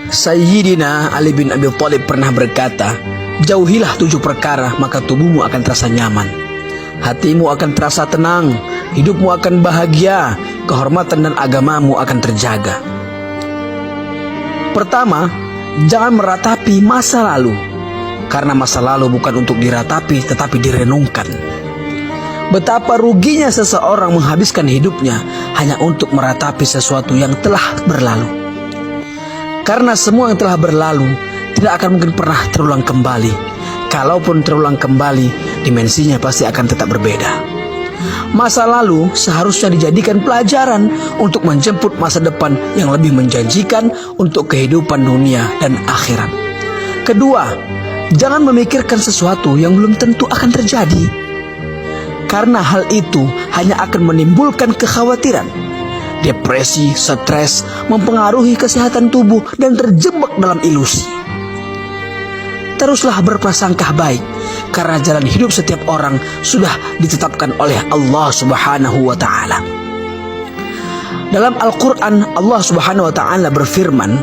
Sayyidina Ali bin Abi Thalib pernah berkata, jauhilah 7 perkara maka tubuhmu akan terasa nyaman, hatimu akan terasa tenang, hidupmu akan bahagia, kehormatan dan agamamu akan terjaga. Pertama, jangan meratapi masa lalu, karena masa lalu bukan untuk diratapi tetapi direnungkan. Betapa ruginya seseorang menghabiskan hidupnya hanya untuk meratapi sesuatu yang telah berlalu. Karena semua yang telah berlalu tidak akan mungkin pernah terulang kembali. Kalaupun terulang kembali, dimensinya pasti akan tetap berbeda. Masa lalu seharusnya dijadikan pelajaran untuk menjemput masa depan yang lebih menjanjikan untuk kehidupan dunia dan akhirat. Kedua, jangan memikirkan sesuatu yang belum tentu akan terjadi, karena hal itu hanya akan menimbulkan kekhawatiran. Depresi, stres, mempengaruhi kesehatan tubuh dan terjebak dalam ilusi. Teruslah berprasangka baik, karena jalan hidup setiap orang sudah ditetapkan oleh Allah Subhanahu wa Ta'ala. Dalam Al-Quran, Allah Subhanahu wa Ta'ala berfirman,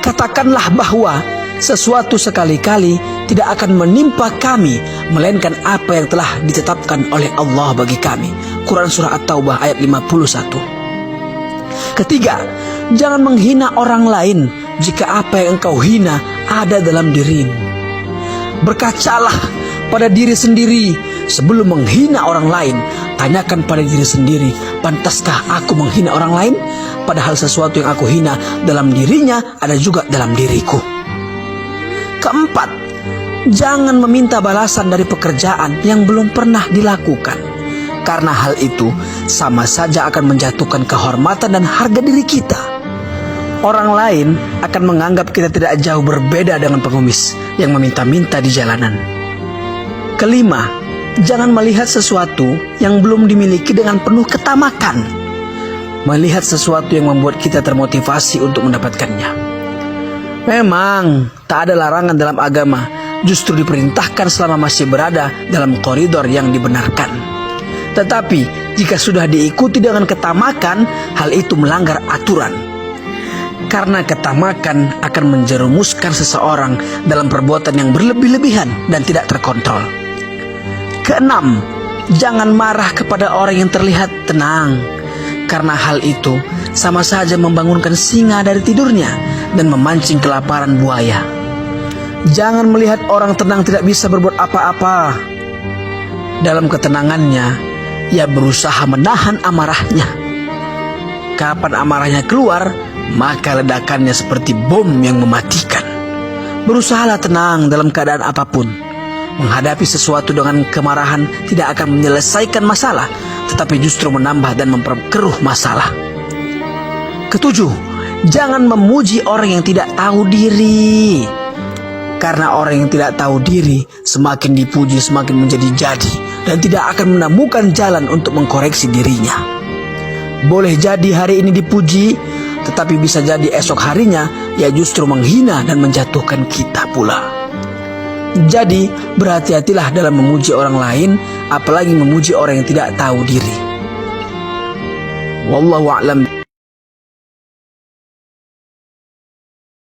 katakanlah bahwa sesuatu sekali-kali tidak akan menimpa kami melainkan apa yang telah ditetapkan oleh Allah bagi kami. Quran Surah At-Taubah ayat 51. Ketiga, jangan menghina orang lain jika apa yang engkau hina ada dalam dirimu. Berkacalah pada diri sendiri sebelum menghina orang lain. Tanyakan pada diri sendiri, pantaskah aku menghina orang lain? Padahal sesuatu yang aku hina dalam dirinya ada juga dalam diriku. Keempat, jangan meminta balasan dari pekerjaan yang belum pernah dilakukan, karena hal itu sama saja akan menjatuhkan kehormatan dan harga diri kita. Orang lain akan menganggap kita tidak jauh berbeda dengan pengemis yang meminta-minta di jalanan. Kelima, jangan melihat sesuatu yang belum dimiliki dengan penuh ketamakan. Melihat sesuatu yang membuat kita termotivasi untuk mendapatkannya. Memang tak ada larangan dalam agama, justru diperintahkan selama masih berada dalam koridor yang dibenarkan. Tetapi jika sudah diikuti dengan ketamakan, hal itu melanggar aturan. Karena ketamakan akan menjerumuskan seseorang dalam perbuatan yang berlebih-lebihan dan tidak terkontrol. Keenam, jangan marah kepada orang yang terlihat tenang, karena hal itu sama saja membangunkan singa dari tidurnya dan memancing kelaparan buaya. Jangan melihat orang tenang tidak bisa berbuat apa-apa. Dalam ketenangannya, ia berusaha menahan amarahnya. Kapan amarahnya keluar, maka ledakannya seperti bom yang mematikan. Berusahalah tenang dalam keadaan apapun. Menghadapi sesuatu dengan kemarahan tidak akan menyelesaikan masalah, tetapi justru menambah dan memperkeruh masalah. Ketujuh, jangan memuji orang yang tidak tahu diri. Karena orang yang tidak tahu diri semakin dipuji semakin menjadi-jadi dan tidak akan menemukan jalan untuk mengkoreksi dirinya. Boleh jadi hari ini dipuji, tetapi bisa jadi esok harinya ia justru menghina dan menjatuhkan kita pula. Jadi berhati-hatilah dalam memuji orang lain, apalagi memuji orang yang tidak tahu diri. Wallahu a'lam.